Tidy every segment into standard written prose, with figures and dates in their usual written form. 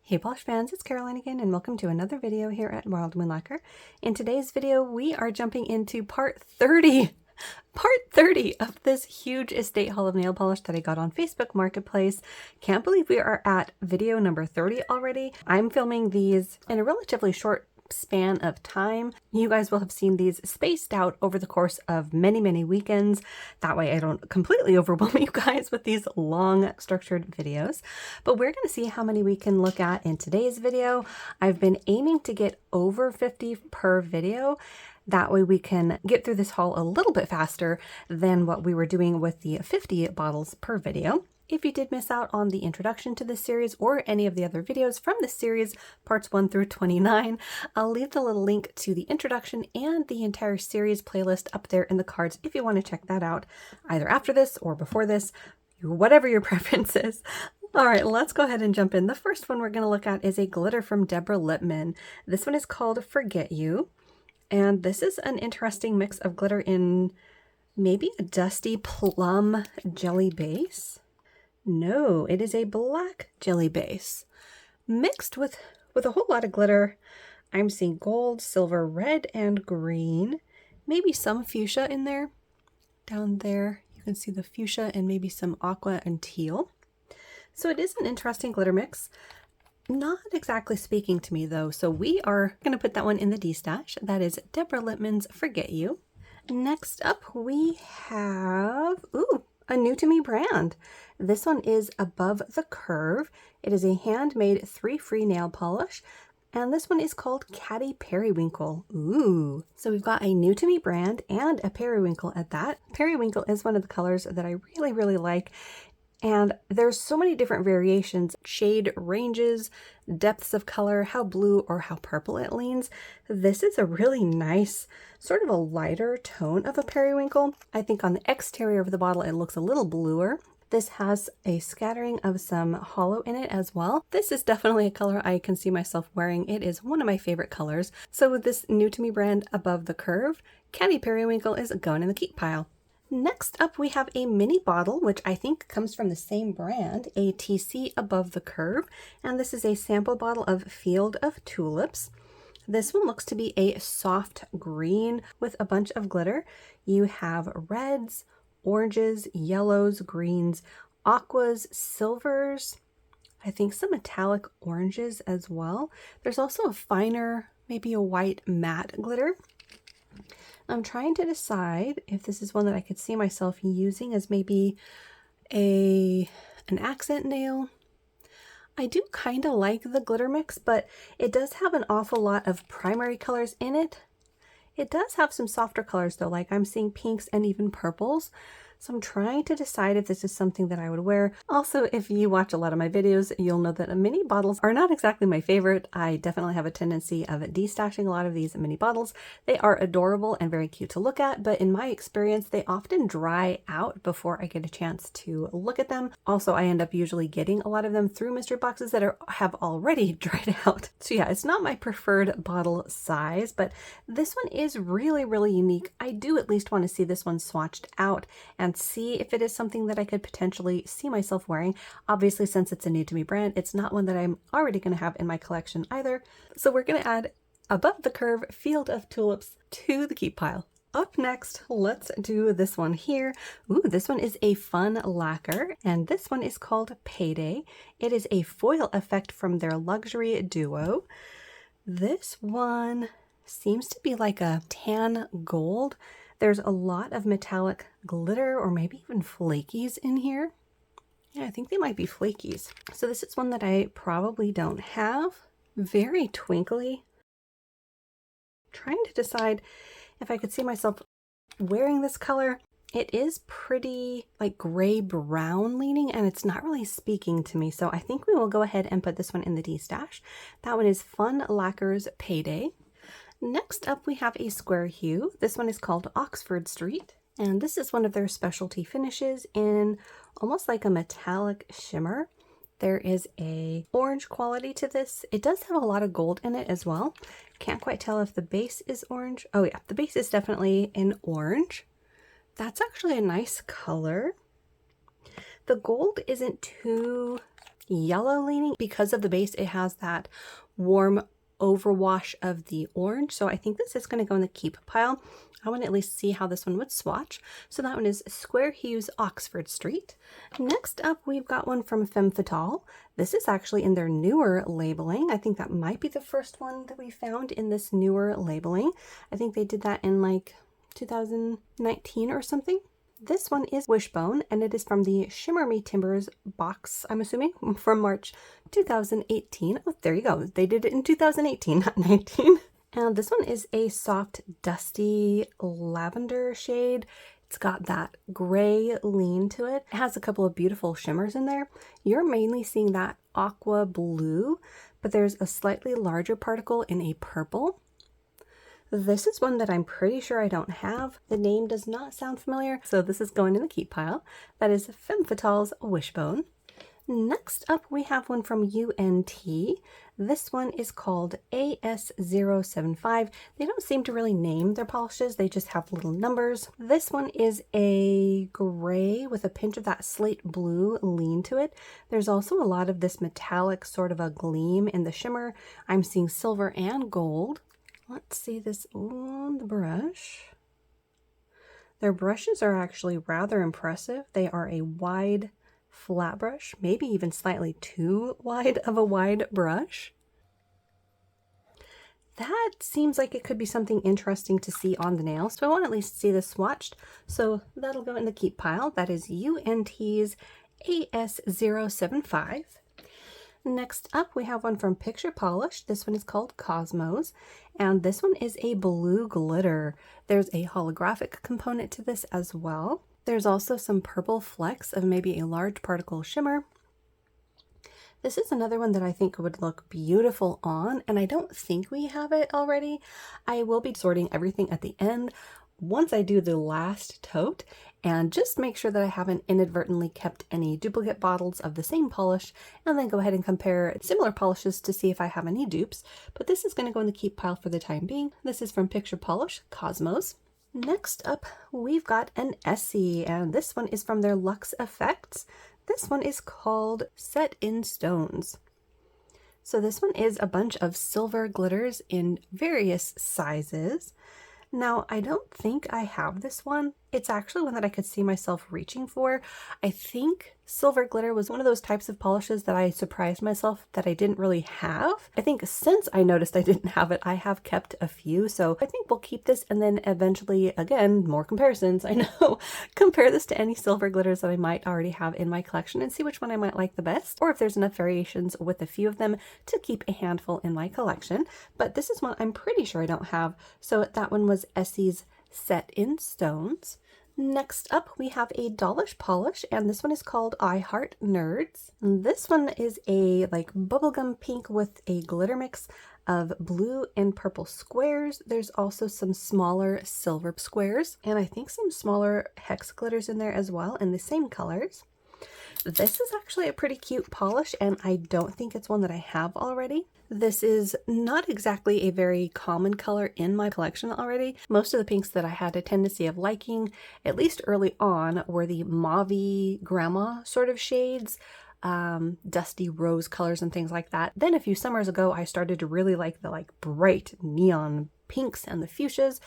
Hey Polish fans, it's Caroline again and welcome to another video here at Wild Moon Lacquer. In today's video, we are jumping into part 30 of this huge estate haul of nail polish that I got on Facebook Marketplace. Can't believe we are at video number 30 already. I'm filming these in a relatively short span of time. You guys will have seen these spaced out over the course of many weekends. That way I don't completely overwhelm you guys with these long structured videos. But we're going to see how many we can look at in today's video. I've been aiming to get over 50 per video. That way we can get through this haul a little bit faster than what we were doing with the 50 bottles per video. If you did miss out on the introduction to this series or any of the other videos from this series, parts 1 through 29, I'll leave the little link to the introduction and the entire series playlist up there in the cards if you want to check that out, either after this or before this, whatever your preference is. All right, let's go ahead and jump in. The first one we're going to look at is a glitter from Deborah Lippmann. This one is called Forget You, and this is an interesting mix of glitter in maybe a dusty plum jelly base. No, it is a black jelly base mixed with a whole lot of glitter. I'm seeing gold, silver, red, and green. Maybe some fuchsia in there. Down there, you can see the fuchsia and maybe some aqua and teal. So it is an interesting glitter mix. Not exactly speaking to me though, so we are going to put that one in the D stash. That is Deborah Lippmann's Forget You. Next up, we have, a new to me brand. This one is Above the Curve. It is a handmade 3-free nail polish, and this one is called Caddy Periwinkle. Ooh. So we've got a new to me brand and a periwinkle at that. Periwinkle is one of the colors that I really like. And there's so many different variations, shade ranges, depths of color, how blue or how purple it leans. This is a really nice, sort of a lighter tone of a periwinkle. I think on the exterior of the bottle, it looks a little bluer. This has a scattering of some hollow in it as well. This is definitely a color I can see myself wearing. It is one of my favorite colors. So with this new to me brand Above the Curve, Caddy Periwinkle is going in the keep pile. Next up, we have a mini bottle, which I think comes from the same brand, a TC Above the Curve, and this is a sample bottle of Field of Tulips. This one looks to be a soft green with a bunch of glitter. You have reds, oranges, yellows, greens, aquas, silvers, I think some metallic oranges as well. There's also a finer, maybe a white matte glitter. I'm trying to decide if this is one that I could see myself using as maybe an accent nail. I do kind of like the glitter mix, but it does have an awful lot of primary colors in it. It does have some softer colors though, like I'm seeing pinks and even purples. So I'm trying to decide if this is something that I would wear. Also, if you watch a lot of my videos, you'll know that mini bottles are not exactly my favorite. I definitely have a tendency of destashing a lot of these mini bottles. They are adorable and very cute to look at, but in my experience, they often dry out before I get a chance to look at them. Also, I end up usually getting a lot of them through mystery boxes that have already dried out. So yeah, it's not my preferred bottle size, but this one is really unique. I do at least want to see this one swatched out and see if it is something that I could potentially see myself wearing. Obviously, since it's a new to me brand, it's not one that I'm already going to have in my collection either. So we're going to add Above the Curve Field of Tulips to the keep pile. Up next, let's do this one here. Ooh, this one is a fun lacquer, and this one is called Payday. It is a foil effect from their luxury duo. This one seems to be like a tan gold. There's a lot of metallic glitter or maybe even flakies in here. Yeah, I think they might be flakies. So this is one that I probably don't have. Very twinkly. Trying to decide if I could see myself wearing this color. It is pretty like gray brown leaning and it's not really speaking to me. So I think we will go ahead and put this one in the D stash. That one is Fun Lacquer's Payday. Next up, we have a square hue. This one is called Oxford Street, and this is one of their specialty finishes in almost like a metallic shimmer. There is a orange quality to this. It does have a lot of gold in it as well. Can't quite tell if the base is orange. Oh yeah, the base is definitely an orange. That's actually a nice color. The gold isn't too yellow leaning. Because of the base, it has that warm overwash of the orange. So I think this is going to go in the keep pile. I want to at least see how this one would swatch. So that one is Square Hues Oxford Street. Next up, we've got one from Femme Fatale. This is actually in their newer labeling. I think that might be the first one that we found in this newer labeling. I think they did that in like 2019 or something. This one is Wishbone, and it is from the Shimmer Me Timbers box, I'm assuming, from March 2018. Oh, there you go. They did it in 2018, not 19. And this one is a soft, dusty lavender shade. It's got that gray lean to it. It has a couple of beautiful shimmers in there. You're mainly seeing that aqua blue, but there's a slightly larger particle in a purple. This is one that I'm pretty sure I don't have. The name does not sound familiar, so this is going in the keep pile. That is Femme Fatale's Wishbone. Next up, we have one from UNT. This one is called AS075. They don't seem to really name their polishes, they just have little numbers. This one is a gray with a pinch of that slate blue lean to it. There's also a lot of this metallic sort of a gleam in the shimmer. I'm seeing silver and gold. Let's see this on the brush. Their brushes are actually rather impressive. They are a wide flat brush, maybe even slightly too wide of a wide brush. That seems like it could be something interesting to see on the nail, so I want to at least see this swatched. So that'll go in the keep pile. That is UNT's AS075. Next up, we have one from Picture Polish. This one is called Cosmos, and this one is a blue glitter. There's a holographic component to this as well. There's also some purple flecks of maybe a large particle shimmer. This is another one that I think would look beautiful on, and I don't think we have it already. I will be sorting everything at the end once I do the last tote, and just make sure that I haven't inadvertently kept any duplicate bottles of the same polish, and then go ahead and compare similar polishes to see if I have any dupes. But this is going to go in the keep pile for the time being. This is from Picture Polish, Cosmos. Next up, we've got an Essie, and this one is from their Luxe Effects. This one is called Set in Stones. So this one is a bunch of silver glitters in various sizes. Now, I don't think I have this one. It's actually one that I could see myself reaching for. I think silver glitter was one of those types of polishes that I surprised myself that I didn't really have. I think since I noticed I didn't have it, I have kept a few. So I think we'll keep this, and then eventually, again, more comparisons, I know, compare this to any silver glitters that I might already have in my collection and see which one I might like the best, or if there's enough variations with a few of them to keep a handful in my collection. But this is one I'm pretty sure I don't have. So that one was Essie's Set in Stones. Next up, we have a Dollish Polish, and this one is called I Heart Nerds. This one is a like bubblegum pink with a glitter mix of blue and purple squares. There's also some smaller silver squares, and I think some smaller hex glitters in there as well in the same colors. This is actually a pretty cute polish, and I don't think it's one that I have already. This is not exactly a very common color in my collection already. Most of the pinks that I had a tendency of liking, at least early on, were the mauve-y grandma sort of shades, dusty rose colors and things like that. Then a few summers ago, I started to really like the bright neon pinks and the fuchsias.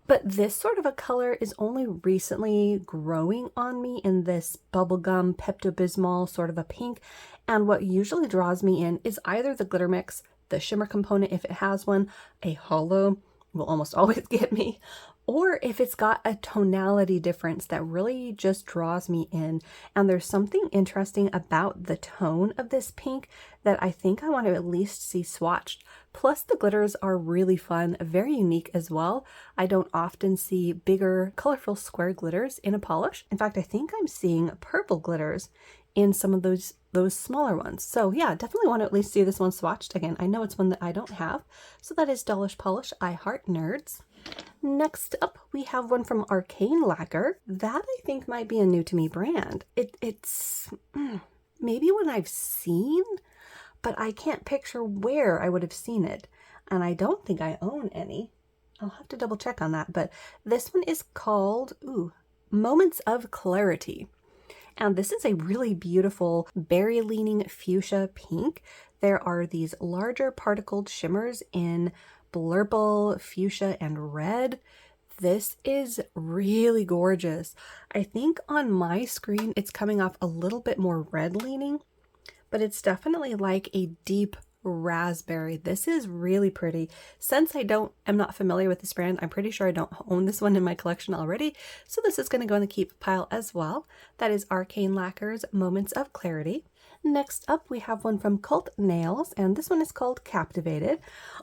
But this sort of a color is only recently growing on me in this bubblegum Pepto-Bismol sort of a pink. And what usually draws me in is either the glitter mix, the shimmer component if it has one, a hollow will almost always get me, or if it's got a tonality difference that really just draws me in. And there's something interesting about the tone of this pink that I think I want to at least see swatched. Plus the glitters are really fun, very unique as well. I don't often see bigger, colorful square glitters in a polish. In fact, I think I'm seeing purple glitters in some of those smaller ones. So yeah, definitely want to at least see this one swatched. Again, I know it's one that I don't have. So that is Dollish Polish, I Heart Nerds. Next up, we have one from Arcane Lacquer. That I think might be a new to me brand. It's maybe one I've seen, but I can't picture where I would have seen it. And I don't think I own any. I'll have to double check on that. But this one is called Moments of Clarity. And this is a really beautiful berry leaning fuchsia pink. There are these larger particled shimmers in blurple, fuchsia, and red. This is really gorgeous. I think on my screen it's coming off a little bit more red leaning, but it's definitely like a deep raspberry. This is really pretty. Since I'm not familiar with this brand, I'm pretty sure I don't own this one in my collection already, so this is going to go in the keep pile as well. That is Arcane Lacquer's Moments of Clarity. Next up, we have one from Cult Nails, and this one is called Captivated.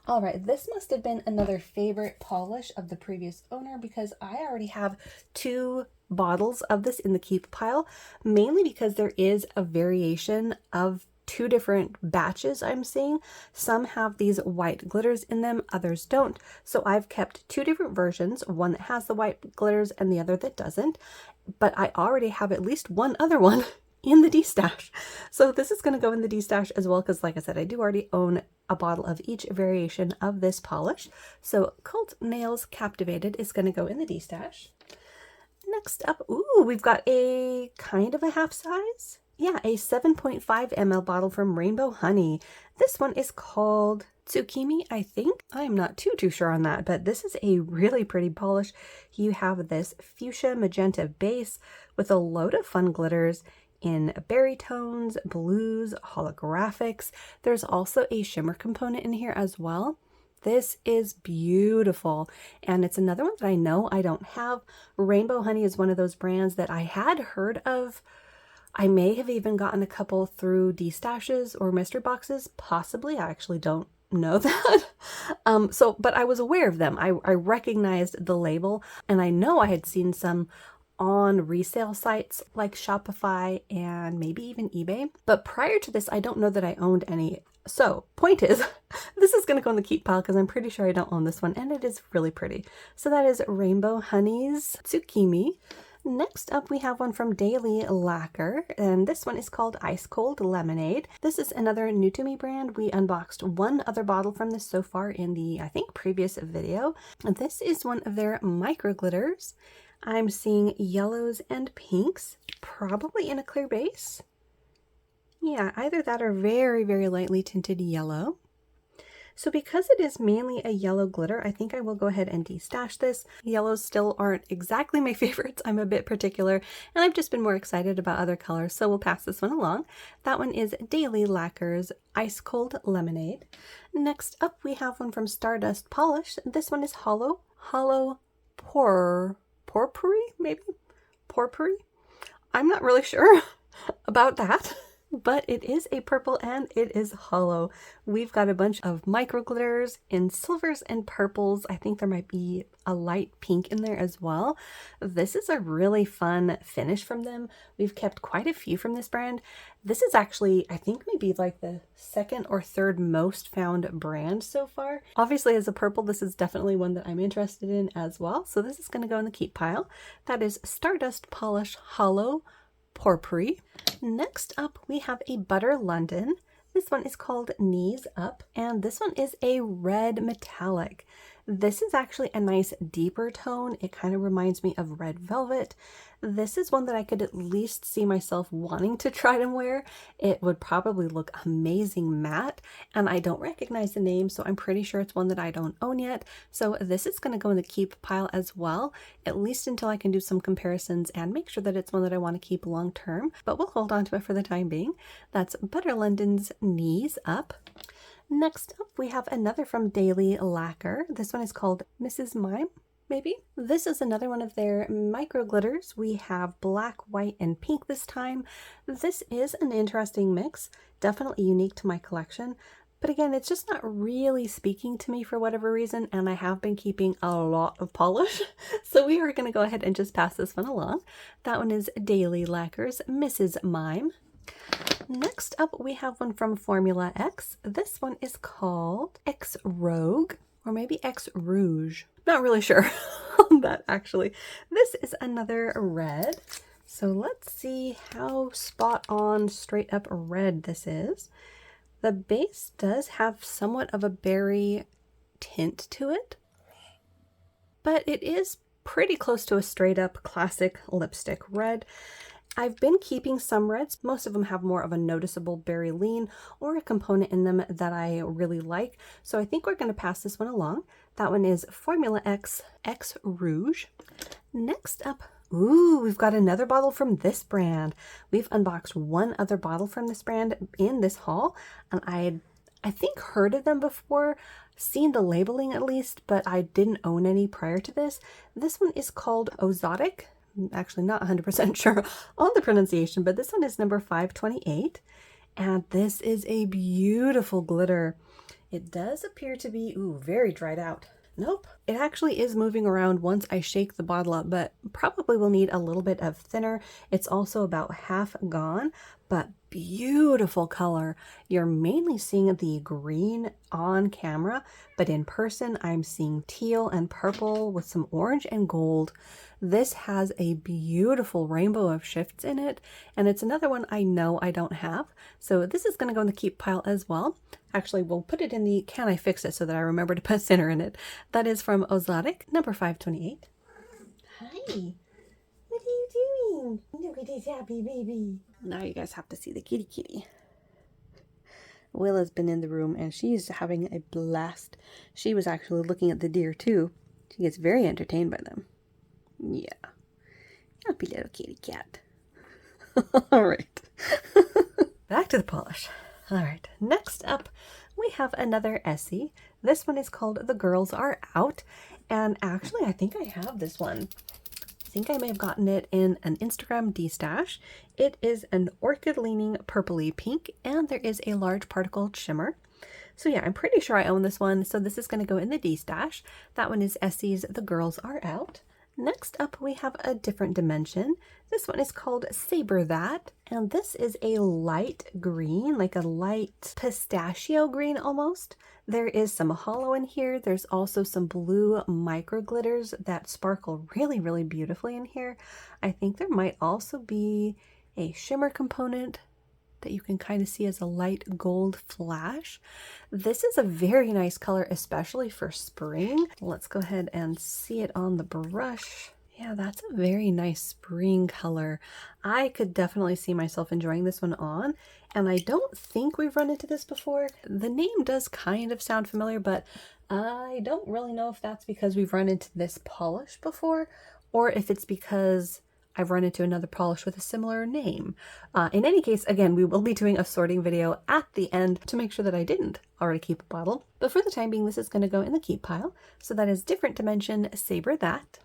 All right, this must have been another favorite polish of the previous owner because I already have 2 bottles of this in the keep pile, mainly because there is a variation of 2 different batches I'm seeing. Some have these white glitters in them, others don't. So I've kept 2 different versions, one that has the white glitters and the other that doesn't. But I already have at least one other one in the D-stash. So this is going to go in the D-stash as well because, like I said, I do already own a bottle of each variation of this polish. So Cult Nails Captivated is going to go in the D-stash. Next up, ooh, we've got a kind of a half size. Yeah, a 7.5 ml bottle from Rainbow Honey. This one is called Tsukimi, I think. I'm not too sure on that, but this is a really pretty polish. You have this fuchsia magenta base with a load of fun glitters in berry tones, blues, holographics. There's also a shimmer component in here as well. This is beautiful, and it's another one that I know I don't have. Rainbow Honey is one of those brands that I had heard of. I may have even gotten a couple through D-stashes or mystery boxes, possibly. I actually don't know that. But I was aware of them. I recognized the label, and I know I had seen some on resale sites like Shopify and maybe even eBay. But prior to this, I don't know that I owned any. So point is, this is going to go in the keep pile because I'm pretty sure I don't own this one, and it is really pretty. So that is Rainbow Honey's Tsukimi. Next up, we have one from Daily Lacquer, and this one is called Ice Cold Lemonade. This is another new to me brand. We unboxed one other bottle from this so far in the, I think, previous video. And this is one of their micro glitters. I'm seeing yellows and pinks, probably in a clear base. Yeah, either that or very, very lightly tinted yellow. So because it is mainly a yellow glitter, I think I will go ahead and de-stash this. Yellows still aren't exactly my favorites. I'm a bit particular, and I've just been more excited about other colors, so we'll pass this one along. That one is Daily Lacquer's Ice Cold Lemonade. Next up, we have one from Stardust Polish. This one is Hollow Porphyry, maybe? Porphyry? I'm not really sure about that. But it is a purple and it is hollow. We've got a bunch of micro glitters in silvers and purples. I think there might be a light pink in there as well. This is a really fun finish from them. We've kept quite a few from this brand. This is actually, I think, maybe like the 2nd or 3rd most found brand so far. Obviously, as a purple, this is definitely one that I'm interested in as well. So this is going to go in the keep pile. That is Stardust Polish Hollow Porphyry. Next up, we have a Butter London. This one is called Knees Up, and this one is a red metallic. This is actually a nice deeper tone. It kind of reminds me of Red Velvet. This is one that I could at least see myself wanting to try and wear. It would probably look amazing matte, and I don't recognize the name, so I'm pretty sure it's one that I don't own yet. So this is going to go in the keep pile as well, at least until I can do some comparisons and make sure that it's one that I want to keep long term, but we'll hold on to it for the time being. That's Butter London's Knees Up. Next up, we have another from Daily Lacquer. This one is called Mrs. Mime, maybe? This is another one of their micro glitters. We have black, white, and pink this time. This is an interesting mix, definitely unique to my collection. But again, it's just not really speaking to me for whatever reason, and I have been keeping a lot of polish. So we are going to go ahead and just pass this one along. That one is Daily Lacquer's Mrs. Mime. Next up, we have one from Formula X. This one is called X Rouge, or maybe X Rouge. Not really sure on that, actually. This is another red. So let's see how spot on, straight up red this is. The base does have somewhat of a berry tint to it, but it is pretty close to a straight up classic lipstick red. I've been keeping some reds. Most of them have more of a noticeable berry lean or a component in them that I really like. So I think we're going to pass this one along. That one is Formula X X Rouge. Next up, ooh, we've got another bottle from this brand. We've unboxed one other bottle from this brand in this haul, and I think heard of them before, seen the labeling at least, but I didn't own any prior to this. This one is called Ozotic. I'm actually not 100% sure on the pronunciation, but this one is number 528, and this is a beautiful glitter. It does appear to be, ooh, very dried out. Nope, it actually is moving around once I shake the bottle up, but probably will need a little bit of thinner. It's also about half gone, but beautiful color. You're mainly seeing the green on camera, but in person I'm seeing teal and purple with some orange and gold. This has a beautiful rainbow of shifts in it, and it's another one I know I don't have. So this is going to go in the keep pile as well. Actually, we'll put it in the can I fix it so that I remember to put thinner in it. That is from Ozotic, number 528. Hi, what are you doing? Look at this happy baby. Now you guys have to see the kitty. Willa's been in the room and she's having a blast. She was actually looking at the deer too. She gets very entertained by them. Yeah, happy little kitty cat. All right, back to the polish. All right, next up we have another Essie. This one is called The Girls Are Out, and actually I think I have this one. I think I may have gotten it in an Instagram D-stash. It is an orchid leaning purpley pink, and there is a large particle shimmer. So yeah, I'm pretty sure I own this one, so this is going to go in the D-stash. That one is Essie's The Girls Are Out. Next up, we have a different dimension. This one is called Saber That, and this is a light green, like a light pistachio green almost. There is some hollow in here. There's also some blue micro glitters that sparkle really, really beautifully in here. I think there might also be a shimmer component that you can kind of see as a light gold flash. This is a very nice color, especially for spring. Let's go ahead and see it on the brush. Yeah, that's a very nice spring color. I could definitely see myself enjoying this one on, and I don't think we've run into this before. The name does kind of sound familiar, but I don't really know if that's because we've run into this polish before, or if it's because I've run into another polish with a similar name. In any case, again, we will be doing a sorting video at the end to make sure that I didn't already keep a bottle. But for the time being, this is going to go in the keep pile. So that is different dimension, Saber That.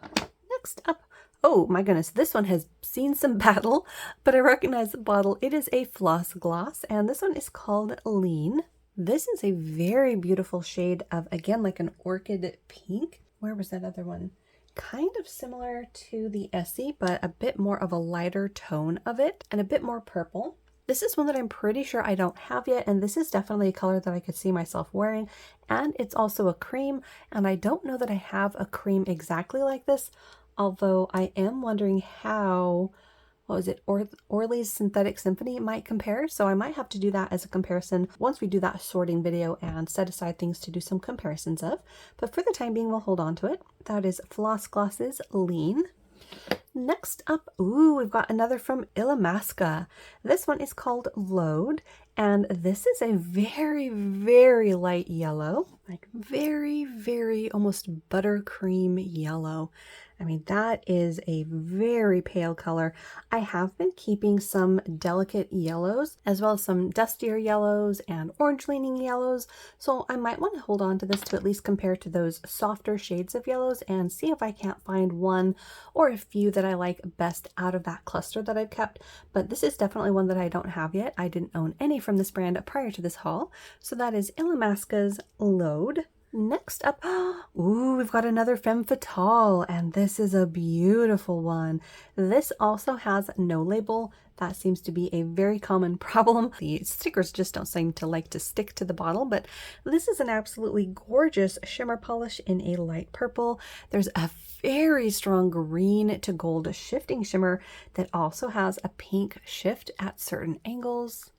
Next up, oh my goodness, this one has seen some battle, but I recognize the bottle. It is a Floss gloss, and this one is called Lean. This is a very beautiful shade of, again, like an orchid pink. Where was that other one? Kind of similar to the Essie, but a bit more of a lighter tone of it and a bit more purple. This is one that I'm pretty sure I don't have yet, and this is definitely a color that I could see myself wearing, and it's also a cream, and I don't know that I have a cream exactly like this, although I am wondering how, what was it, Orly's Synthetic Symphony might compare, so I might have to do that as a comparison once we do that sorting video and set aside things to do some comparisons of. But for the time being, we'll hold on to it. That is Floss Gloss's Lean. Next up, ooh, we've got another from Ilamasca. This one is called Load, and this is a very, very light yellow, like very, very almost buttercream yellow. I mean, that is a very pale color. I have been keeping some delicate yellows as well as some dustier yellows and orange leaning yellows. So I might want to hold on to this to at least compare to those softer shades of yellows and see if I can't find one or a few that I like best out of that cluster that I've kept. But this is definitely one that I don't have yet. I didn't own any from this brand prior to this haul. So that is Ilamasca's Load. Next up, ooh, we've got another Femme Fatale, and this is a beautiful one. This also has no label. That seems to be a very common problem. The stickers just don't seem to like to stick to the bottle, but this is an absolutely gorgeous shimmer polish in a light purple. There's a very strong green to gold shifting shimmer that also has a pink shift at certain angles.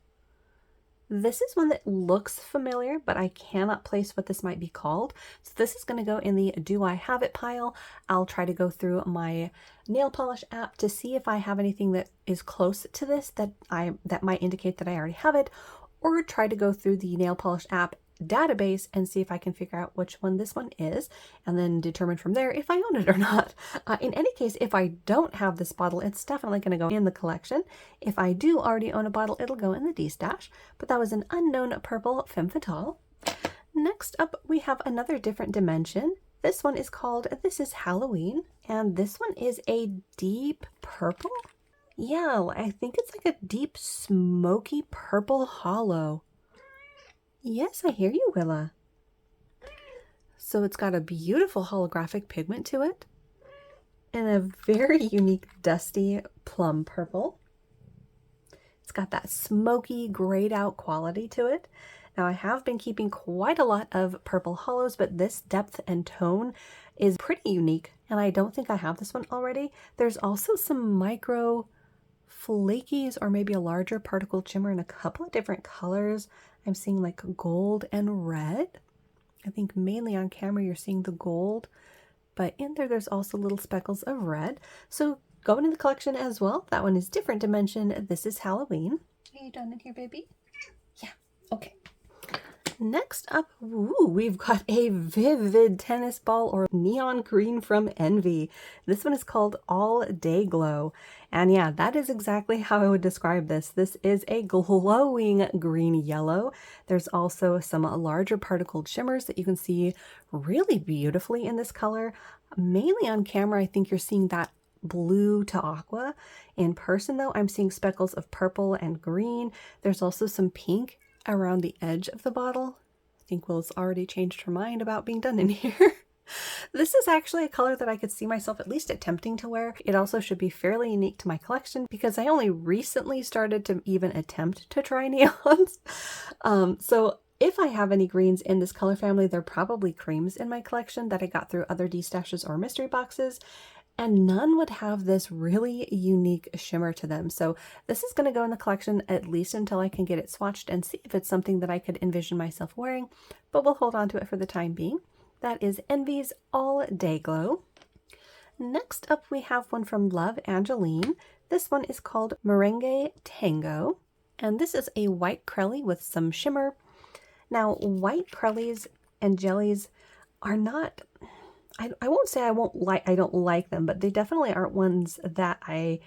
This is one that looks familiar, but I cannot place what this might be called. So this is going to go in the Do I Have It pile. I'll try to go through my nail polish app to see if I have anything that is close to this that might indicate that I already have it, or try to go through the nail polish app database and see if I can figure out which one this one is, and then determine from there if I own it or not. In any case, if I don't have this bottle, it's definitely going to go in the collection. If I do already own a bottle, it'll go in the D-stash. But that was an unknown purple Femme Fatale. Next up, we have another different dimension. This one is called This Is Halloween, and this one is a deep purple. Yeah, I think it's like a deep smoky purple hollow. Yes, I hear you, Willa. So it's got a beautiful holographic pigment to it and a very unique dusty plum purple. It's got that smoky, grayed out quality to it. Now I have been keeping quite a lot of purple hollows, but this depth and tone is pretty unique, and I don't think I have this one already. There's also some micro flakies or maybe a larger particle shimmer in a couple of different colors. I'm seeing like gold and red. I think mainly on camera you're seeing the gold, but in there's also little speckles of red. So going in the collection as well. That one is different dimension. This is Halloween. Are you done in here, baby? Yeah, okay. Next up, we've got a vivid tennis ball or neon green from Envy. This one is called All Day Glow. And yeah, that is exactly how I would describe this. This is a glowing green yellow. There's also some larger particled shimmers that you can see really beautifully in this color. Mainly on camera, I think you're seeing that blue to aqua. In person though, I'm seeing speckles of purple and green. There's also some pink around the edge of the bottle. I think Will's already changed her mind about being done in here. This is actually a color that I could see myself at least attempting to wear. It also should be fairly unique to my collection because I only recently started to even attempt to try neons. So if I have any greens in this color family, they're probably creams in my collection that I got through other D-stashes or mystery boxes. And none would have this really unique shimmer to them. So this is going to go in the collection at least until I can get it swatched and see if it's something that I could envision myself wearing, but we'll hold on to it for the time being. That is Envy's All Day Glow. Next up, we have one from Love Angeline. This one is called Merengue Tango, and this is a white crelly with some shimmer. Now, white crellies and jellies are not... I won't say I don't like them, but they definitely aren't ones that I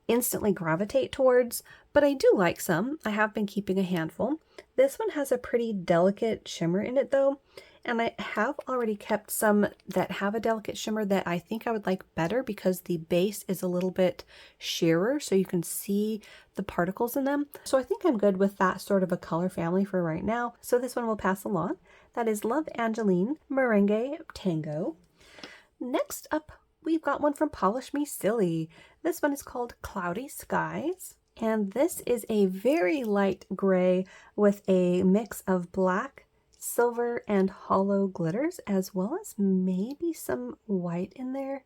instantly gravitate towards, but I do like some. I have been keeping a handful. This one has a pretty delicate shimmer in it though, and I have already kept some that have a delicate shimmer that I think I would like better because the base is a little bit sheerer so you can see the particles in them. So I think I'm good with that sort of a color family for right now. So this one will pass along. That is Love Angeline Merengue Tango. Next up, we've got one from Polish Me Silly. This one is called Cloudy Skies. And this is a very light gray with a mix of black, silver, and hollow glitters, as well as maybe some white in there.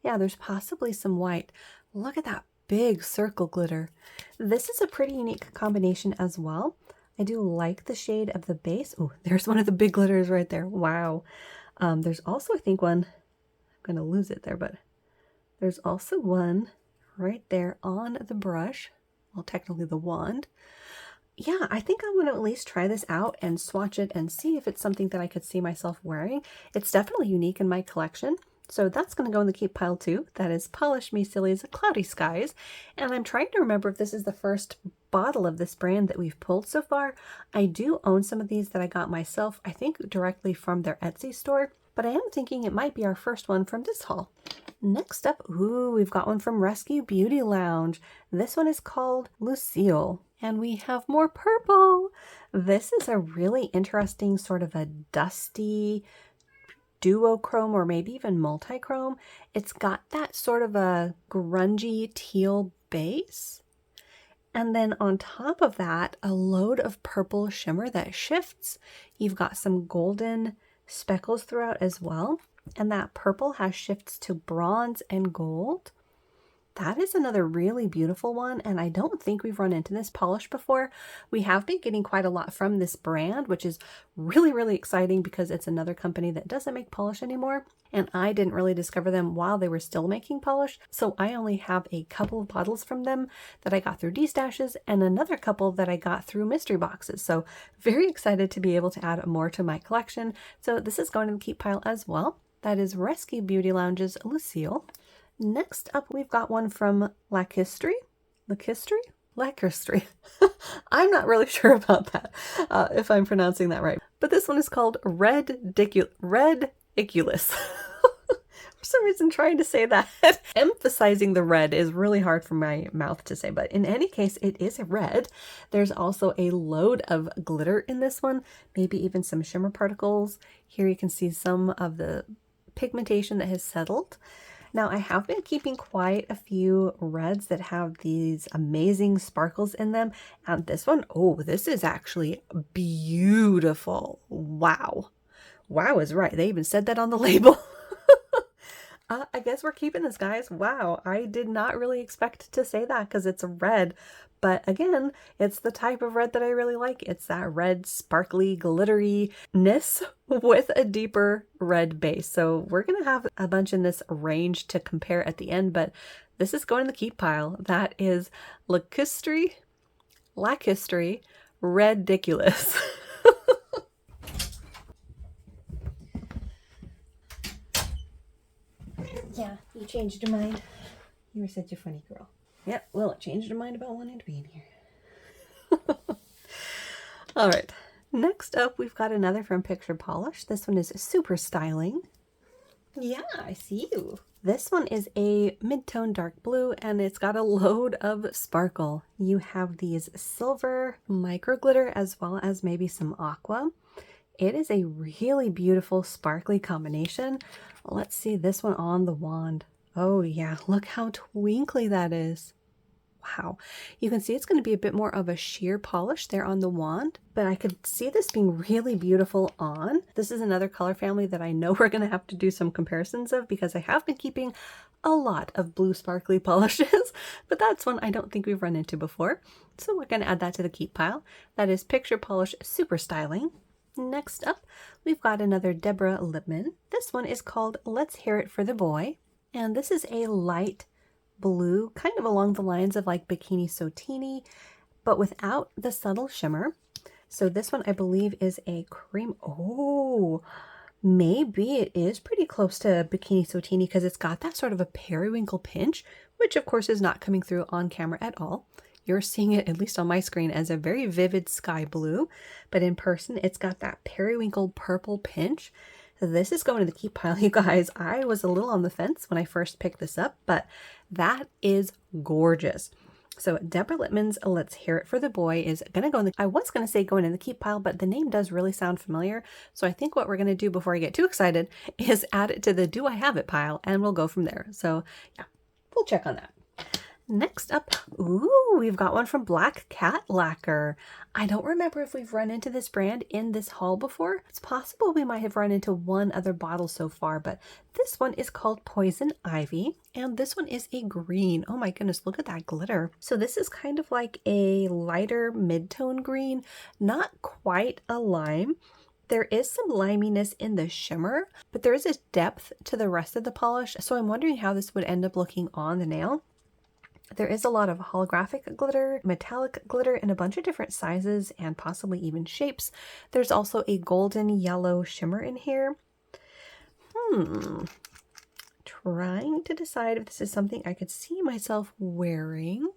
Yeah, there's possibly some white. Look at that big circle glitter. This is a pretty unique combination as well. I do like the shade of the base. Oh, there's one of the big glitters right there. Wow. There's also, I think, one, I'm going to lose it there, but there's also one right there on the brush. Well, technically the wand. Yeah, I think I'm going to at least try this out and swatch it and see if it's something that I could see myself wearing. It's definitely unique in my collection. So that's going to go in the keep pile too. That is Polish Me Silly's Cloudy Skies. And I'm trying to remember if this is the first bottle of this brand that we've pulled so far. I do own some of these that I got myself, I think directly from their Etsy store, but I am thinking it might be our first one from this haul. Next up, we've got one from Rescue Beauty Lounge. This one is called Lucille, and we have more purple. This is a really interesting sort of a dusty duochrome or maybe even multichrome. It's got that sort of a grungy teal base. And then on top of that, a load of purple shimmer that shifts. You've got some golden speckles throughout as well. And that purple has shifts to bronze and gold. That is another really beautiful one, and I don't think we've run into this polish before. We have been getting quite a lot from this brand, which is really, really exciting because it's another company that doesn't make polish anymore, and I didn't really discover them while they were still making polish, so I only have a couple of bottles from them that I got through D-stashes and another couple that I got through mystery boxes, so very excited to be able to add more to my collection. So this is going in the keep pile as well. That is Rescue Beauty Lounge's Lucille. Next up, we've got one from Lacquistry. I'm not really sure about that, if I'm pronouncing that right. But this one is called Red Iculus. For some reason, trying to say that, emphasizing the red is really hard for my mouth to say, but in any case, it is a red. There's also a load of glitter in this one, maybe even some shimmer particles. Here you can see some of the pigmentation that has settled. Now, I have been keeping quite a few reds that have these amazing sparkles in them. And this one, oh, this is actually beautiful. Wow. Wow is right. They even said that on the label. I guess we're keeping this, guys. Wow. I did not really expect to say that because it's a red. But again, it's the type of red that I really like. It's that red, sparkly, glitteriness with a deeper red base. So we're going to have a bunch in this range to compare at the end, but this is going in the keep pile. That is Lacquistry Rediculous. Yeah, you changed your mind. You were such a funny girl. Yep, well, it changed her mind about wanting to be in here. All right, next up, we've got another from Picture Polish. This one is Super Styling. Yeah, I see you. This one is a mid-tone dark blue, and it's got a load of sparkle. You have these silver micro glitter as well as maybe some aqua. It is a really beautiful sparkly combination. Let's see this one on the wand. Oh yeah, look how twinkly that is. Wow. You can see it's going to be a bit more of a sheer polish there on the wand, but I could see this being really beautiful on. This is another color family that I know we're going to have to do some comparisons of because I have been keeping a lot of blue sparkly polishes, but that's one I don't think we've run into before. So we're going to add that to the keep pile. That is Picture Polish Super Styling. Next up, we've got another Deborah Lipman. This one is called Let's Hear It for the Boy. And this is a light blue, kind of along the lines of like Bikini Sotini, but without the subtle shimmer. So this one I believe is a cream. Oh, maybe it is pretty close to Bikini Sotini because it's got that sort of a periwinkle pinch, which of course is not coming through on camera at all. You're seeing it, at least on my screen, as a very vivid sky blue, but in person, it's got that periwinkle purple pinch. This is going to the keep pile, you guys. I was a little on the fence when I first picked this up, but that is gorgeous. So Deborah Lippman's Let's Hear It for the Boy is going to go in the, I was going to say going in the keep pile, but the name does really sound familiar. So I think what we're going to do before I get too excited is add it to the Do I Have It pile, and we'll go from there. So yeah, we'll check on that. Next up, ooh, we've got one from Black Cat Lacquer. I don't remember if we've run into this brand in this haul before. It's possible we might have run into one other bottle so far, but this one is called Poison Ivy, and this one is a green. Oh my goodness, look at that glitter. So this is kind of like a lighter mid-tone green, not quite a lime. There is some liminess in the shimmer, but there is a depth to the rest of the polish, so I'm wondering how this would end up looking on the nail. There is a lot of holographic glitter, metallic glitter in a bunch of different sizes and possibly even shapes. There's also a golden yellow shimmer in here. Trying to decide if this is something I could see myself wearing.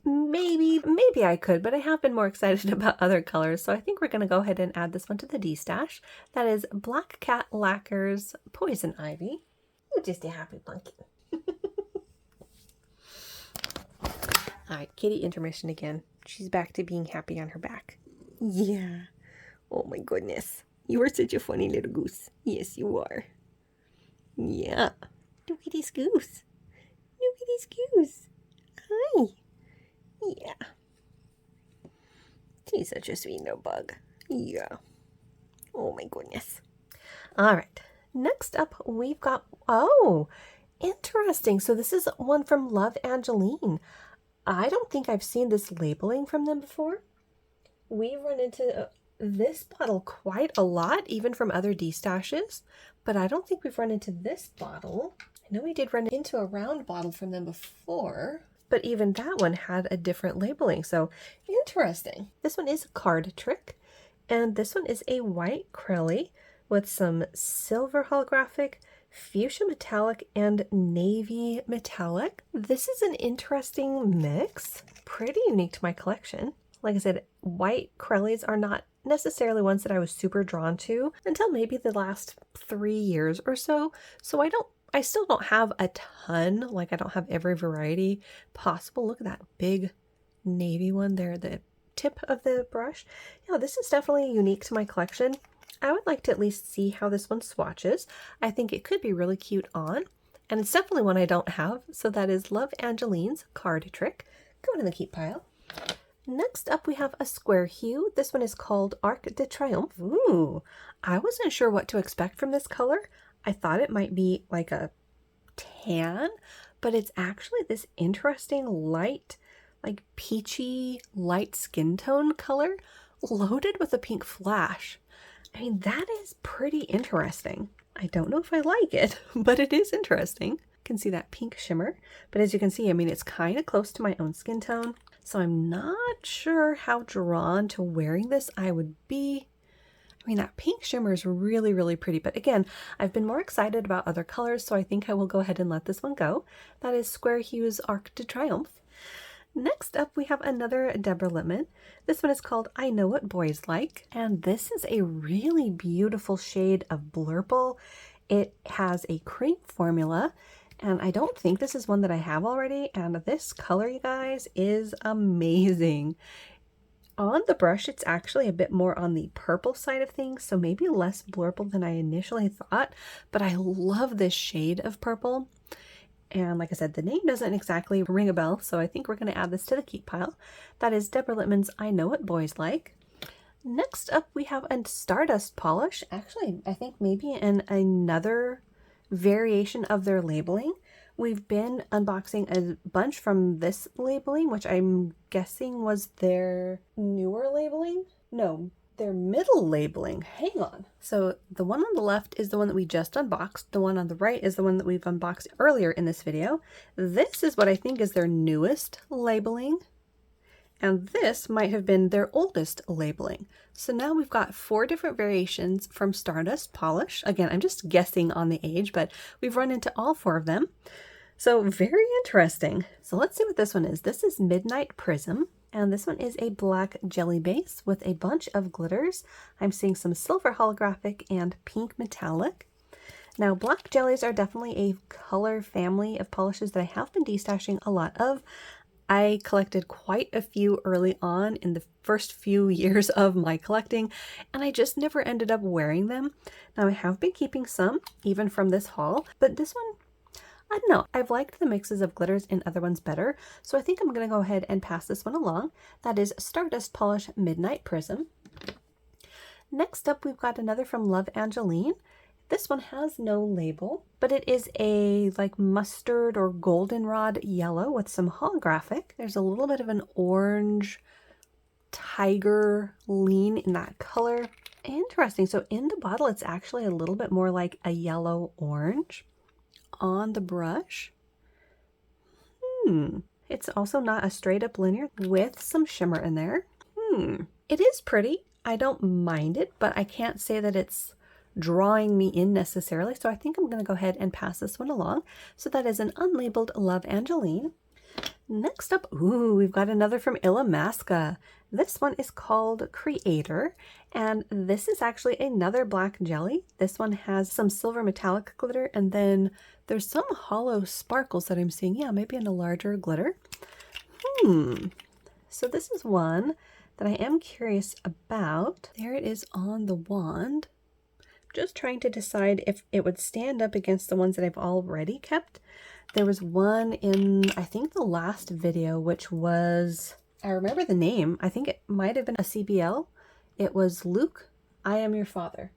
Maybe I could, but I have been more excited about other colors, so I think we're going to go ahead and add this one to the D-stash. That is Black Cat Lacquer's Poison Ivy. You're just a happy pumpkin. Alright, kitty intermission again. She's back to being happy on her back. Yeah. Oh my goodness. You are such a funny little goose. Yes, you are. Yeah. Look at this goose. Look at this goose. Hi. Yeah. She's such a sweet little bug. Yeah. Oh my goodness. Alright. Next up, we've got, oh, interesting. So this is one from Love Angeline. I don't think I've seen this labeling from them before. We run into this bottle quite a lot, even from other D-stashes, but I don't think we've run into this bottle. I know we did run into a round bottle from them before, but even that one had a different labeling, so interesting. This one is a card trick, and this one is a white Crelly with some silver holographic, fuchsia metallic, and navy metallic. This is an interesting mix, pretty unique to my collection. Like I said, white Crellys are not necessarily ones that I was super drawn to until maybe the last 3 years or so. So I still don't have a ton, like I don't have every variety possible. Look at that big navy one there, the tip of the brush. Yeah, this is definitely unique to my collection. I would like to at least see how this one swatches. I think it could be really cute on, and it's definitely one I don't have. So that is Love Angeline's card trick. Going in the keep pile. Next up, we have a square hue. This one is called Arc de Triomphe. Ooh, I wasn't sure what to expect from this color. I thought it might be like a tan, but it's actually this interesting light, like peachy light skin tone color loaded with a pink flash. I mean, that is pretty interesting. I don't know if I like it, but it is interesting. You can see that pink shimmer, but as you can see, I mean, it's kind of close to my own skin tone. So I'm not sure how drawn to wearing this I would be. I mean, that pink shimmer is really, really pretty. But again, I've been more excited about other colors, so I think I will go ahead and let this one go. That is Square Hue's Arc de Triomphe. Next up, we have another Deborah Lippmann. This one is called I Know What Boys Like. And this is a really beautiful shade of Blurple. It has a cream formula. And I don't think this is one that I have already. And this color, you guys, is amazing. On the brush, it's actually a bit more on the purple side of things, so maybe less blurple than I initially thought. But I love this shade of purple. And like I said, the name doesn't exactly ring a bell, so I think we're going to add this to the keep pile. That is Deborah Lippmann's I Know What Boys Like. Next up, we have a Stardust Polish. Actually, I think maybe in another variation of their labeling. We've been unboxing a bunch from this labeling, which I'm guessing was their newer labeling. No, their middle labeling. Hang on. So the one on the left is the one that we just unboxed. The one on the right is the one that we've unboxed earlier in this video. This is what I think is their newest labeling. And this might have been their oldest labeling. So now we've got 4 different variations from Stardust Polish. Again, I'm just guessing on the age, but we've run into all 4 of them. So very interesting. So let's see what this one is. This is Midnight Prism. And this one is a black jelly base with a bunch of glitters. I'm seeing some silver holographic and pink metallic. Now, black jellies are definitely a color family of polishes that I have been destashing a lot of. I collected quite a few early on in the first few years of my collecting, and I just never ended up wearing them. Now, I have been keeping some, even from this haul, but this one, I don't know. I've liked the mixes of glitters in other ones better, so I think I'm going to go ahead and pass this one along. That is Stardust Polish Midnight Prism. Next up, we've got another from Love Angeline. This one has no label, but it is a like mustard or goldenrod yellow with some holographic. There's a little bit of an orange tiger lean in that color. Interesting. So in the bottle, it's actually a little bit more like a yellow orange on the brush. It's also not a straight up linear with some shimmer in there. It is pretty. I don't mind it, but I can't say that it's drawing me in necessarily, so I think I'm going to go ahead and pass this one along. So that is an unlabeled Love Angeline. Next up, we've got another from Ilamasca. This one is called Creator, and this is actually another black jelly. This one has some silver metallic glitter, and then there's some hollow sparkles that I'm seeing. Yeah, maybe in a larger glitter. So this is one that I am curious about. There it is on the wand. Just trying to decide if it would stand up against the ones that I've already kept. There was one in, I think, the last video, which was, I remember the name. I think it might have been a CBL. It was Luke, I Am Your Father.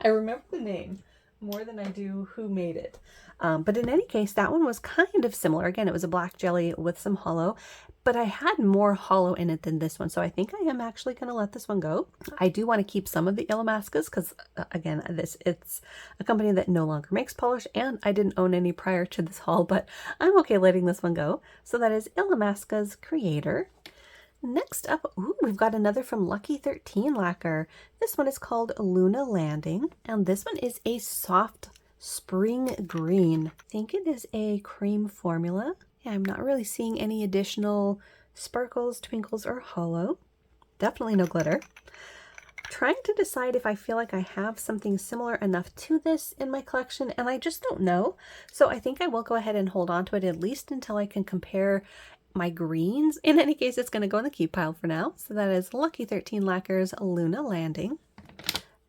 I remember the name more than I do who made it. But in any case, that one was kind of similar. Again, it was a black jelly with some hollow, but I had more hollow in it than this one. So I think I am actually going to let this one go. I do want to keep some of the Ilamascas because, again, it's a company that no longer makes polish, and I didn't own any prior to this haul, but I'm okay letting this one go. So that is Ilamasca's Creator. Next up, ooh, we've got another from Lucky 13 Lacquer. This one is called Luna Landing, and this one is a soft spring green. I think it is a cream formula. Yeah, I'm not really seeing any additional sparkles, twinkles, or hollow. Definitely no glitter. Trying to decide if I feel like I have something similar enough to this in my collection, and I just don't know. So I think I will go ahead and hold on to it at least until I can compare my greens. In any case, it's going to go in the keep pile for now. So that is Lucky 13 Lacquer's Luna Landing.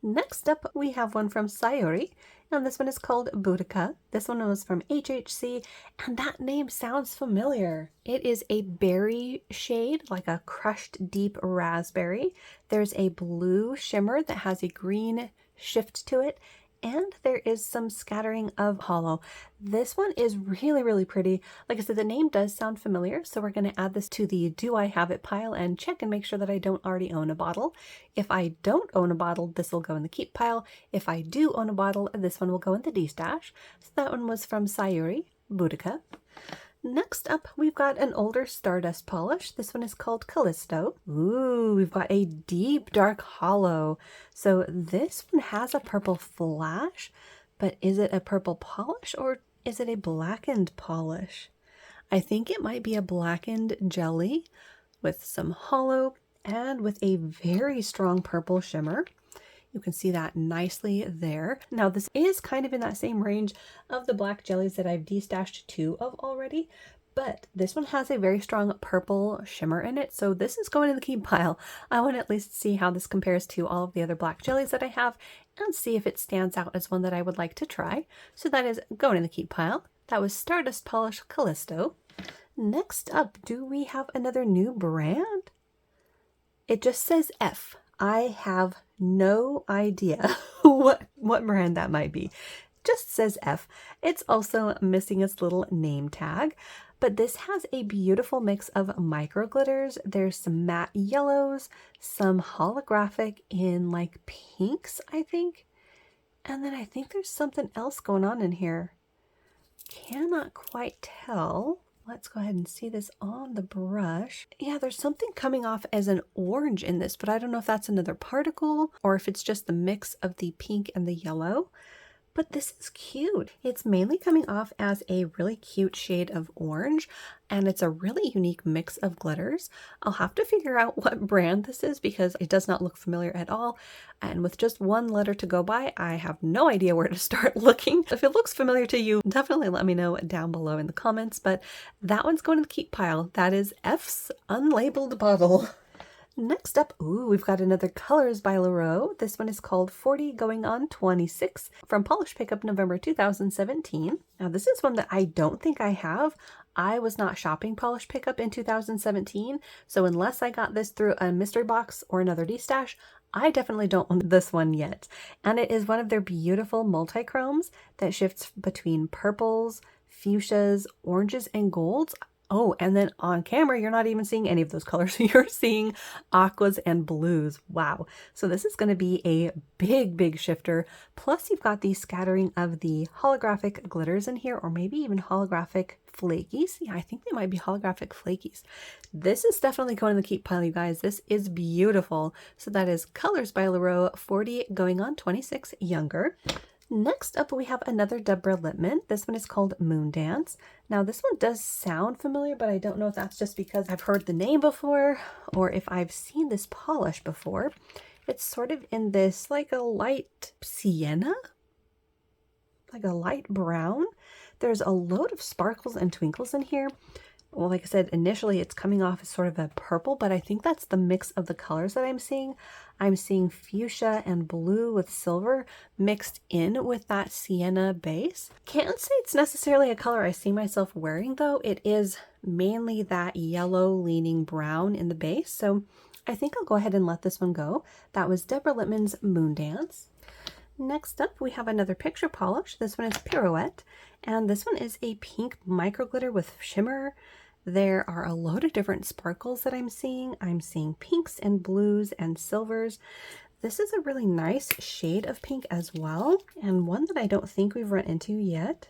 Next up, we have one from Sayori, and this one is called Boudica. This one was from HHC, and that name sounds familiar. It is a berry shade, like a crushed deep raspberry. There's a blue shimmer that has a green shift to it, and there is some scattering of hollow. This one is really, really pretty. Like I said, the name does sound familiar, so we're going to add this to the Do I Have It pile and check and make sure that I don't already own a bottle. If I don't own a bottle, this will go in the keep pile. If I do own a bottle, this one will go in the D-stash. So that one was from Sayori Boudica. Next up, we've got an older Stardust Polish. This one is called Callisto. Ooh, we've got a deep dark hollow. So this one has a purple flash, but is it a purple polish or is it a blackened polish? I think it might be a blackened jelly with some hollow and with a very strong purple shimmer. You can see that nicely there. Now this is kind of in that same range of the black jellies that I've destashed 2 of already, but this one has a very strong purple shimmer in it, so this is going in the keep pile. I want to at least see how this compares to all of the other black jellies that I have and see if it stands out as one that I would like to try. So that is going in the keep pile. That was Stardust Polish Callisto. Next up, do we have another new brand? It just says F. I have no idea what brand that might be. Just says F. It's also missing its little name tag, but this has a beautiful mix of micro glitters. There's some matte yellows, some holographic in like pinks, I think. And then I think there's something else going on in here. Cannot quite tell. Let's go ahead and see this on the brush. Yeah, there's something coming off as an orange in this, but I don't know if that's another particle or if it's just the mix of the pink and the yellow. But this is cute. It's mainly coming off as a really cute shade of orange, and it's a really unique mix of glitters. I'll have to figure out what brand this is because it does not look familiar at all. And with just one letter to go by, I have no idea where to start looking. If it looks familiar to you, definitely let me know down below in the comments, but that one's going to the keep pile. That is F's unlabeled bottle. Next up, ooh, we've got another Colors by Lauro. This one is called 40 Going on 26 from Polish Pickup November 2017. Now this is one that I don't think I have. I was not shopping Polish Pickup in 2017, so unless I got this through a mystery box or another D-stash, I definitely don't own this one yet. And it is one of their beautiful multi-chromes that shifts between purples, fuchsias, oranges, and golds. Oh, and then on camera, you're not even seeing any of those colors. You're seeing aquas and blues. Wow. So this is going to be a big, big shifter. Plus you've got the scattering of the holographic glitters in here, or maybe even holographic flakies. Yeah, I think they might be holographic flakies. This is definitely going in the keep pile, you guys. This is beautiful. So that is Colors by Lauro, 40 Going on 26 Younger. Next up, we have another Deborah Lippmann. This one is called Moon Dance. Now, this one does sound familiar, but I don't know if that's just because I've heard the name before or if I've seen this polish before. It's sort of in this, like a light sienna, like a light brown. There's a load of sparkles and twinkles in here. Well, like I said, initially it's coming off as sort of a purple, but I think that's the mix of the colors that I'm seeing. I'm seeing fuchsia and blue with silver mixed in with that sienna base. Can't say it's necessarily a color I see myself wearing though. It is mainly that yellow leaning brown in the base. So I think I'll go ahead and let this one go. That was Deborah Lippmann's Moon Dance. Next up, we have another picture polish. This one is Pirouette, and this one is a pink micro glitter with shimmer. There are a load of different sparkles that I'm seeing. I'm seeing pinks and blues and silvers. This is a really nice shade of pink as well, and one that I don't think we've run into yet.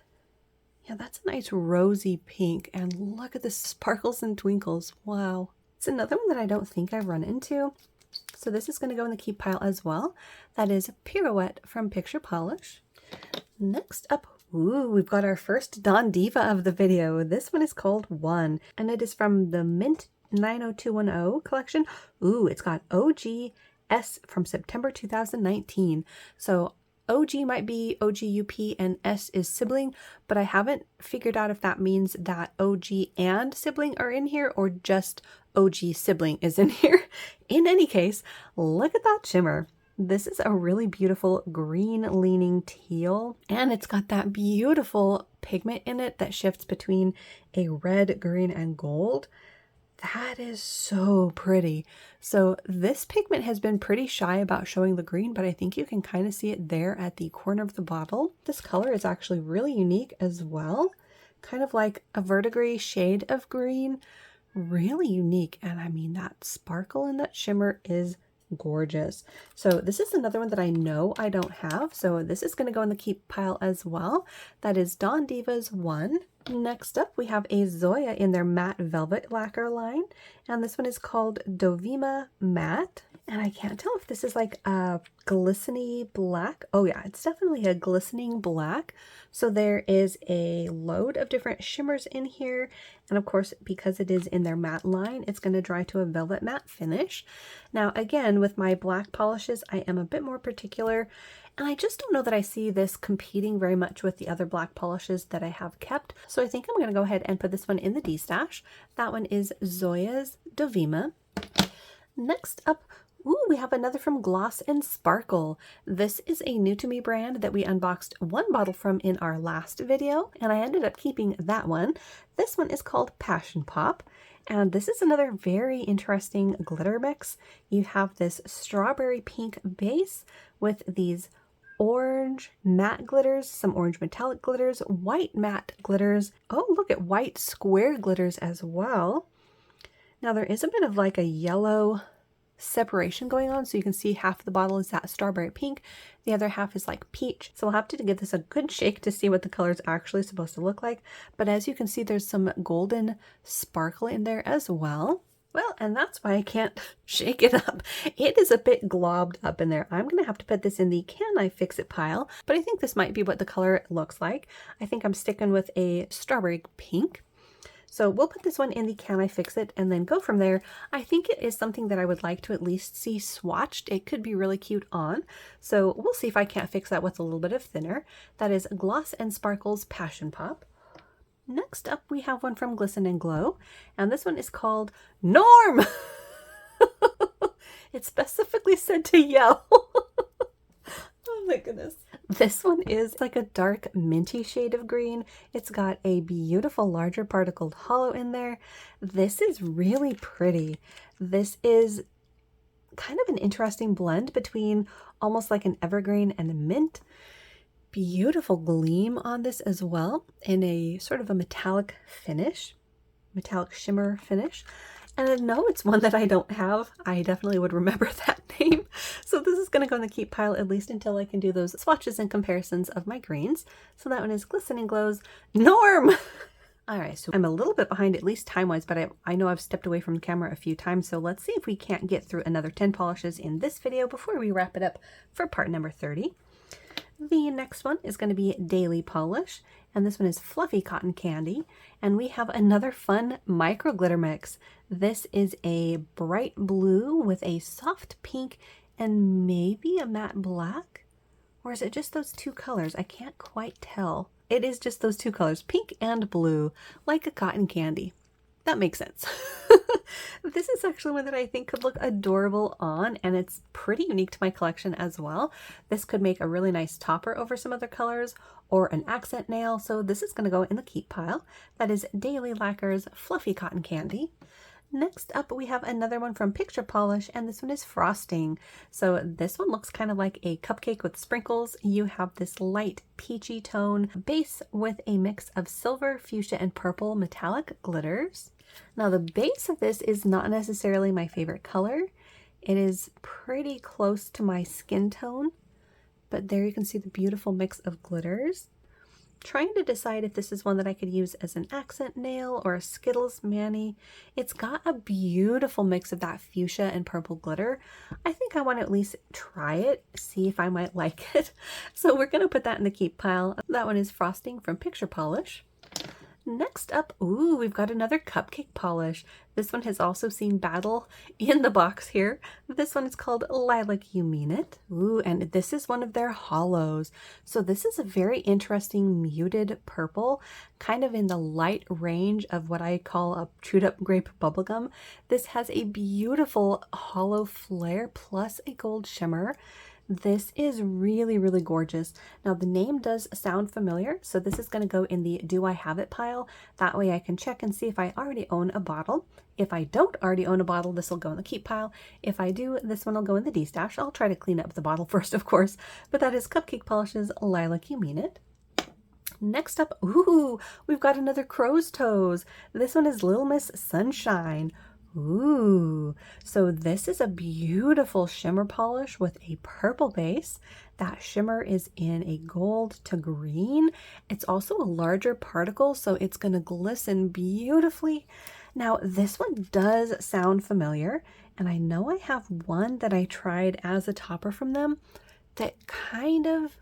Yeah, that's a nice rosy pink, and look at the sparkles and twinkles. Wow. It's another one that I don't think I've run into. So this is going to go in the keep pile as well. That is Pirouette from Picture Polish. Next up, ooh, we've got our first Dawn Diva of the video. This one is called One, and it is from the Mint 90210 collection. Ooh, it's got OG S from September 2019. So OG might be OGUP and S is sibling, but I haven't figured out if that means that OG and sibling are in here or just OG sibling is in here. In any case, look at that shimmer. This is a really beautiful green leaning teal, and it's got that beautiful pigment in it that shifts between a red, green, and gold. That is so pretty. So this pigment has been pretty shy about showing the green, but I think you can kind of see it there at the corner of the bottle. This color is actually really unique as well. Kind of like a verdigris shade of green. Really unique. And I mean, that sparkle and that shimmer is gorgeous. So this is another one that I know I don't have. So this is going to go in the keep pile as well. That is Dawn Diva's One. Next up, we have a Zoya in their matte velvet lacquer line, and this one is called Dovima Matte. And I can't tell if this is like a glistening black. Oh yeah, it's definitely a glistening black. So there is a load of different shimmers in here, and of course, because it is in their matte line, it's going to dry to a velvet matte finish. Now again, with my black polishes, I am a bit more particular, and I just don't know that I see this competing very much with the other black polishes that I have kept. So I think I'm going to go ahead and put this one in the D-stash. That one is Zoya's Dovima. Next up, ooh, we have another from Gloss and Sparkle. This is a new to me brand that we unboxed one bottle from in our last video, and I ended up keeping that one. This one is called Passion Pop. And this is another very interesting glitter mix. You have this strawberry pink base with these orange matte glitters, some orange metallic glitters, white matte glitters. Oh, look at white square glitters as well. Now there is a bit of like a yellow separation going on, so you can see half the bottle is that strawberry pink, the other half is like peach. So we'll have to give this a good shake to see what the color is actually supposed to look like. But as you can see, there's some golden sparkle in there as well. Well, and that's why I can't shake it up. It is a bit globbed up in there. I'm going to have to put this in the can I fix it pile, but I think this might be what the color looks like. I think I'm sticking with a strawberry pink. So we'll put this one in the can I fix it and then go from there. I think it is something that I would like to at least see swatched. It could be really cute on. So we'll see if I can't fix that with a little bit of thinner. That is Gloss and Sparkle's Passion Pop. Next up, we have one from Glisten and Glow, and this one is called Norm! It specifically said to yell. Oh my goodness. This one is like a dark minty shade of green. It's got a beautiful larger particled hollow in there. This is really pretty. This is kind of an interesting blend between almost like an evergreen and a mint. Beautiful gleam on this as well in a sort of a metallic finish, metallic shimmer finish. And I know it's one that I don't have. I definitely would remember that name. So this is going to go in the keep pile at least until I can do those swatches and comparisons of my greens. So that one is Glisten and Glow's Norm! Alright, so I'm a little bit behind, at least time-wise, but I know I've stepped away from the camera a few times, so let's see if we can't get through another 10 polishes in this video before we wrap it up for part number 30. The next one is going to be Daily Polish, and this one is Fluffy Cotton Candy, and we have another fun micro glitter mix. This is a bright blue with a soft pink and maybe a matte black, or is it just those two colors? I can't quite tell. It is just those two colors, pink and blue, like a cotton candy. That makes sense. This is actually one that I think could look adorable on, and it's pretty unique to my collection as well. This could make a really nice topper over some other colors or an accent nail, so this is going to go in the keep pile. That is Daily Lacquer's Fluffy Cotton Candy. Next up, we have another one from Picture Polish, and this one is Frosting. So this one looks kind of like a cupcake with sprinkles. You have this light peachy tone base with a mix of silver, fuchsia, and purple metallic glitters. Now the base of this is not necessarily my favorite color. It is pretty close to my skin tone, but there you can see the beautiful mix of glitters. Trying to decide if this is one that I could use as an accent nail or a Skittles mani. It's got a beautiful mix of that fuchsia and purple glitter. I think I want to at least try it, see if I might like it. So we're going to put that in the keep pile. That one is Frosting from Picture Polish. Next up, ooh, we've got another cupcake polish. This one has also seen battle in the box here. This one is called Lilac, You Mean It. Ooh, and this is one of their hollows. So this is a very interesting muted purple, kind of in the light range of what I call a chewed up grape bubblegum. This has a beautiful hollow flare plus a gold shimmer. This is really, really gorgeous. Now the name does sound familiar, so this is going to go in the Do I Have It pile. That way I can check and see if I already own a bottle. If I don't already own a bottle, this will go in the keep pile. If I do, this one will go in the D-stash. I'll try to clean up the bottle first, of course, but that is Cupcake Polish's Lilac, You Mean It. Next up, ooh, we've got another Crow's Toes. This one is Little Miss Sunshine. Ooh, so this is a beautiful shimmer polish with a purple base. That shimmer is in a gold to green. It's also a larger particle, so it's going to glisten beautifully. Now, this one does sound familiar, and I know I have one that I tried as a topper from them that kind of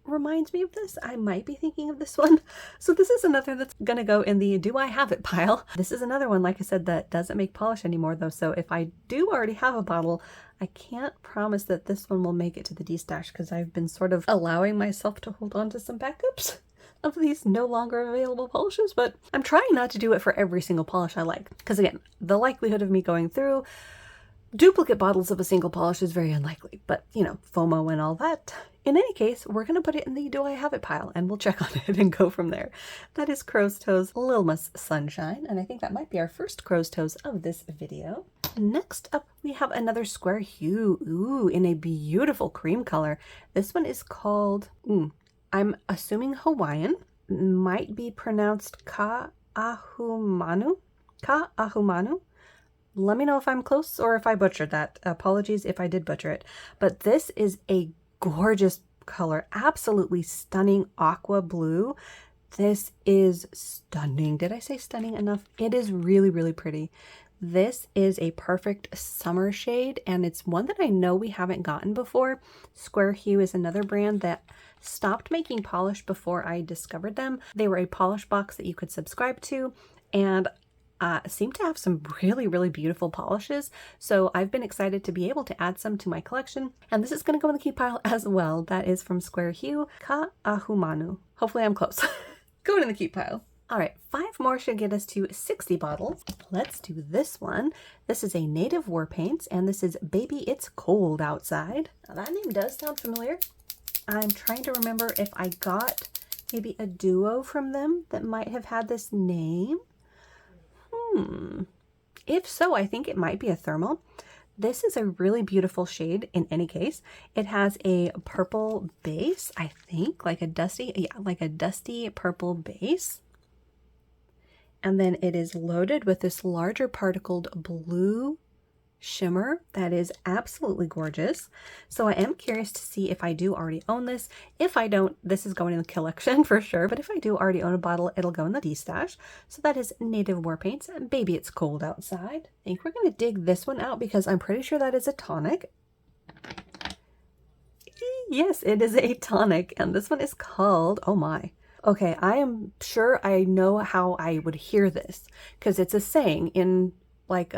reminds me of this. I might be thinking of this one. So this is another that's going to go in the Do I Have It pile. This is another one, like I said, that doesn't make polish anymore though. So if I do already have a bottle, I can't promise that this one will make it to the D-stash because I've been sort of allowing myself to hold on to some backups of these no longer available polishes, but I'm trying not to do it for every single polish I like. Because again, the likelihood of me going through duplicate bottles of a single polish is very unlikely, but you know, FOMO and all that. In any case, we're going to put it in the Do I Have It pile and we'll check on it and go from there. That is Crow's Toes Little Miss Sunshine, and I think that might be our first Crow's Toes of this video. Next up, we have another Square Hue, ooh, in a beautiful cream color. This one is called, I'm assuming Hawaiian, might be pronounced Ka'ahumanu. Ka'ahumanu. Let me know if I'm close or if I butchered that. Apologies if I did butcher it. But this is a gorgeous color, absolutely stunning aqua blue. This is stunning. Did I say stunning enough? It is really, really pretty. This is a perfect summer shade, and it's one that I know we haven't gotten before. Square Hue is another brand that stopped making polish before I discovered them. They were a polish box that you could subscribe to, and seem to have some really, really beautiful polishes. So I've been excited to be able to add some to my collection. And this is going to go in the keep pile as well. That is from Square Hue, Ka'ahumanu. Hopefully I'm close. Going in the keep pile. All right, 5 more should get us to 60 bottles. Let's do this one. This is a Native War Paints, and this is Baby It's Cold Outside. Now that name does sound familiar. I'm trying to remember if I got maybe a duo from them that might have had this name. If so, I think it might be a thermal. This is a really beautiful shade in any case. It has a purple base, I think, like a dusty purple base. And then it is loaded with this larger particled blue shimmer that is absolutely gorgeous. So I am curious to see if I do already own this. If I don't, this is going in the collection for sure, but if I do already own a bottle, it'll go in the D-stash. So that is Native War Paints, Baby It's Cold Outside. I think we're going to dig this one out because I'm pretty sure that is a tonic. Yes, it is a tonic, and this one is called, oh my. Okay, I am sure I know how I would hear this because it's a saying in like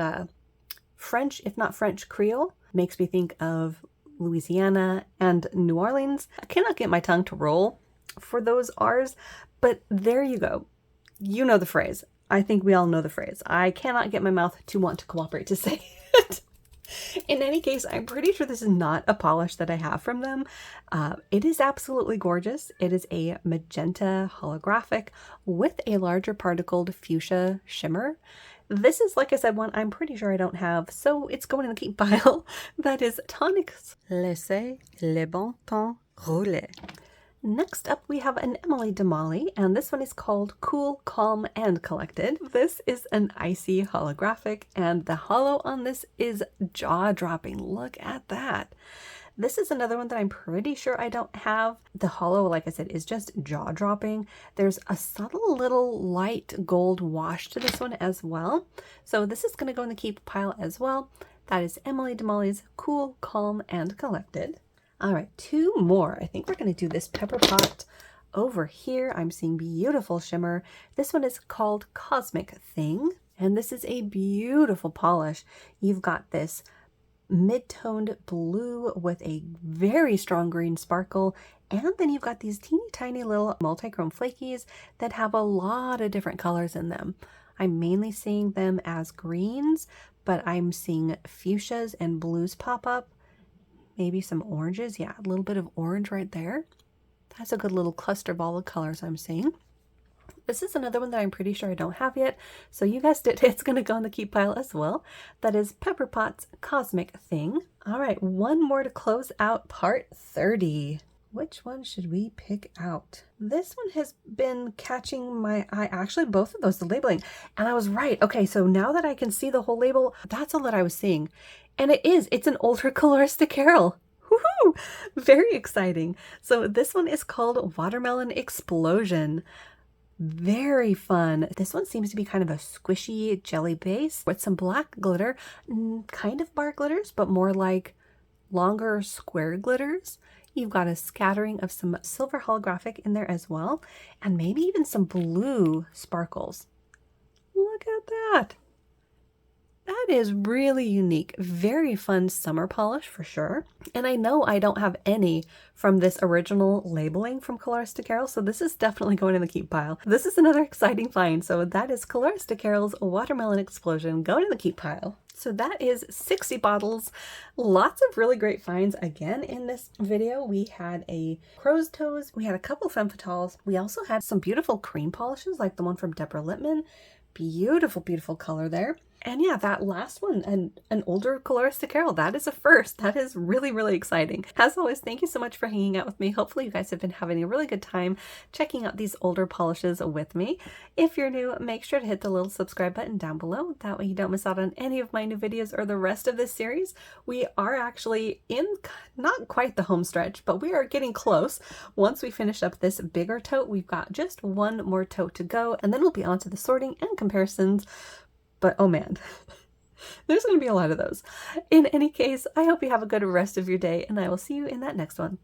French, if not French Creole. Makes me think of Louisiana and New Orleans. I cannot get my tongue to roll for those R's, but there you go. You know the phrase. I think we all know the phrase. I cannot get my mouth to want to cooperate to say it. In any case, I'm pretty sure this is not a polish that I have from them. It is absolutely gorgeous. It is a magenta holographic with a larger particled fuchsia shimmer. This is, like I said, one I'm pretty sure I don't have, so it's going in the keep pile. That is Tonics Laissez le bon temps rouler. Next up, we have an Emily Damali, and this one is called Cool, Calm, and Collected. This is an icy holographic, and the holo on this is jaw-dropping. Look at that. This is another one that I'm pretty sure I don't have. The holo, like I said, is just jaw-dropping. There's a subtle little light gold wash to this one as well. So this is going to go in the keep pile as well. That is Emily Damali's Cool, Calm, and Collected. All right, two more. I think we're going to do this pepper pot over here. I'm seeing beautiful shimmer. This one is called Cosmic Thing, and this is a beautiful polish. You've got this mid-toned blue with a very strong green sparkle, and then you've got these teeny tiny little multi-chrome flakies that have a lot of different colors in them. I'm mainly seeing them as greens, but I'm seeing fuchsias and blues pop up. Maybe some oranges. Yeah, a little bit of orange right there. That's a good little cluster ball of colors I'm seeing. This is another one that I'm pretty sure I don't have yet. So you guessed it, it's going to go in the keep pile as well. That is Pepper Pot's Cosmic Thing. All right, one more to close out part 30. Which one should we pick out? This one has been catching my eye. Actually, both of those, the labeling. And I was right. Okay, so now that I can see the whole label, that's all that I was seeing. And it's an older Coloristic Carol. Woohoo! Very exciting. So this one is called Watermelon Explosion. Very fun. This one seems to be kind of a squishy jelly base with some black glitter, kind of bar glitters, but more like longer square glitters. You've got a scattering of some silver holographic in there as well, and maybe even some blue sparkles. Look at that. That is really unique. Very fun summer polish for sure. And I know I don't have any from this original labeling from Coloristic Carol, so this is definitely going in the keep pile. This is another exciting find. So that is Coloristic Carol's Watermelon Explosion going in the keep pile. So that is 60 bottles. Lots of really great finds again in this video. We had a Crow's Toes. We had a couple Femme Fatales. We also had some beautiful cream polishes like the one from Deborah Lippman. Beautiful, beautiful color there. And yeah, that last one, an older Coloristic Carol, that is a first. That is really, really exciting. As always, thank you so much for hanging out with me. Hopefully you guys have been having a really good time checking out these older polishes with me. If you're new, make sure to hit the little subscribe button down below. That way you don't miss out on any of my new videos or the rest of this series. We are actually in not quite the home stretch, but we are getting close. Once we finish up this bigger tote, we've got just one more tote to go, and then we'll be on to the sorting and comparisons. But oh man, there's going to be a lot of those. In any case, I hope you have a good rest of your day, and I will see you in that next one.